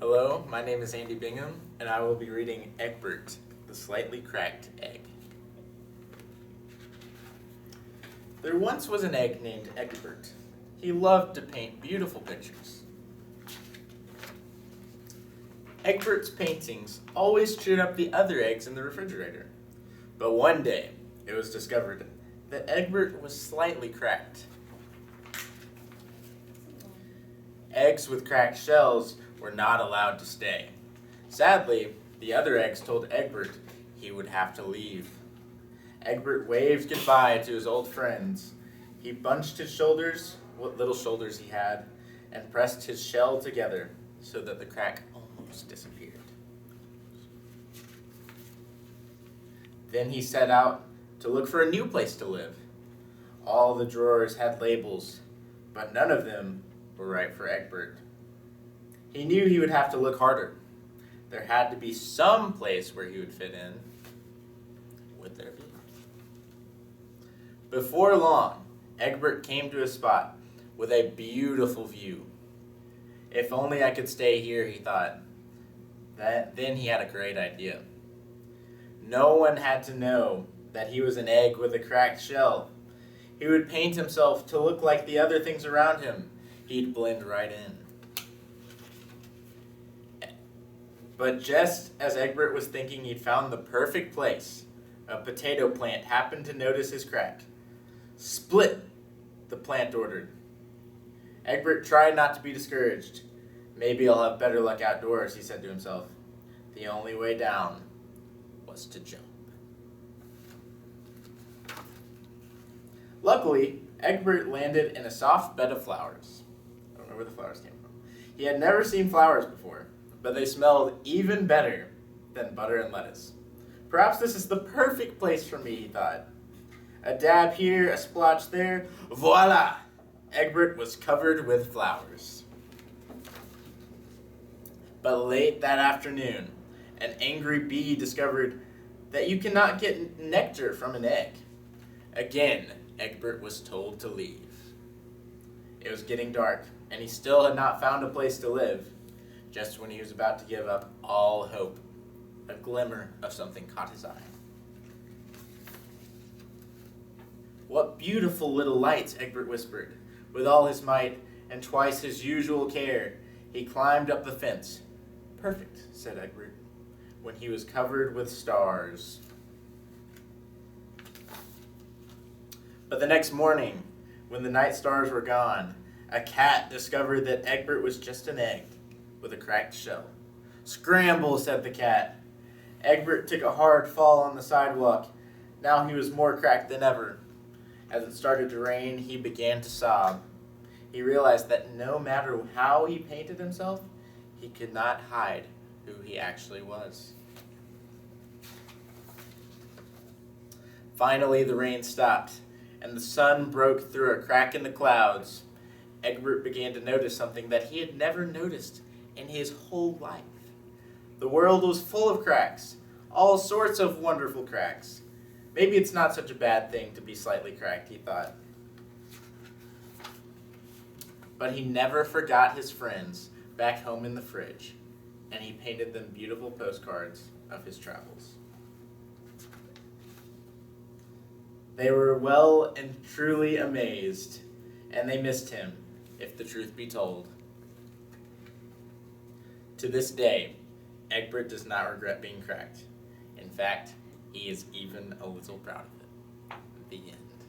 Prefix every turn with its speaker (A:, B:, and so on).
A: Hello, my name is Andy Bingham, and I will be reading Eggbert, the Slightly Cracked Egg. There once was an egg named Eggbert. He loved to paint beautiful pictures. Egbert's paintings always cheered up the other eggs in the refrigerator. But one day, it was discovered that Eggbert was slightly cracked. Eggs with cracked shells were not allowed to stay. Sadly, the other eggs told Eggbert he would have to leave. Eggbert waved goodbye to his old friends. He bunched his shoulders, what little shoulders he had, and pressed his shell together so that the crack almost disappeared. Then he set out to look for a new place to live. All the drawers had labels, but none of them were right for Eggbert. He knew he would have to look harder. There had to be some place where he would fit in. Would there be? Before long, Eggbert came to a spot with a beautiful view. If only I could stay here, he thought. Then he had a great idea. No one had to know that he was an egg with a cracked shell. He would paint himself to look like the other things around him. He'd blend right in. But just as Eggbert was thinking he'd found the perfect place, a potato plant happened to notice his crack. "Split," the plant ordered. Eggbert tried not to be discouraged. Maybe I'll have better luck outdoors, he said to himself. The only way down was to jump. Luckily, Eggbert landed in a soft bed of flowers. I don't know where the flowers came from. He had never seen flowers before, but they smelled even better than butter and lettuce. Perhaps this is the perfect place for me, he thought. A dab here, a splotch there. Voila! Eggbert was covered with flowers. But late that afternoon, an angry bee discovered that you cannot get nectar from an egg. Again, Eggbert was told to leave. It was getting dark, and he still had not found a place to live. Just when he was about to give up all hope, a glimmer of something caught his eye. "What beautiful little lights," Eggbert whispered. With all his might and twice his usual care, he climbed up the fence. "Perfect," said Eggbert, when he was covered with stars. But the next morning, when the night stars were gone, a cat discovered that Eggbert was just an egg with a cracked shell. "Scramble," said the cat. Eggbert took a hard fall on the sidewalk. Now he was more cracked than ever. As it started to rain, he began to sob. He realized that no matter how he painted himself, he could not hide who he actually was. Finally, the rain stopped, and the sun broke through a crack in the clouds. Eggbert began to notice something that he had never noticed in his whole life. The world was full of cracks, all sorts of wonderful cracks. Maybe it's not such a bad thing to be slightly cracked, he thought. But he never forgot his friends back home in the fridge, and he painted them beautiful postcards of his travels. They were well and truly amazed, and they missed him, if the truth be told. To this day, Eggbert does not regret being cracked. In fact, he is even a little proud of it. The end.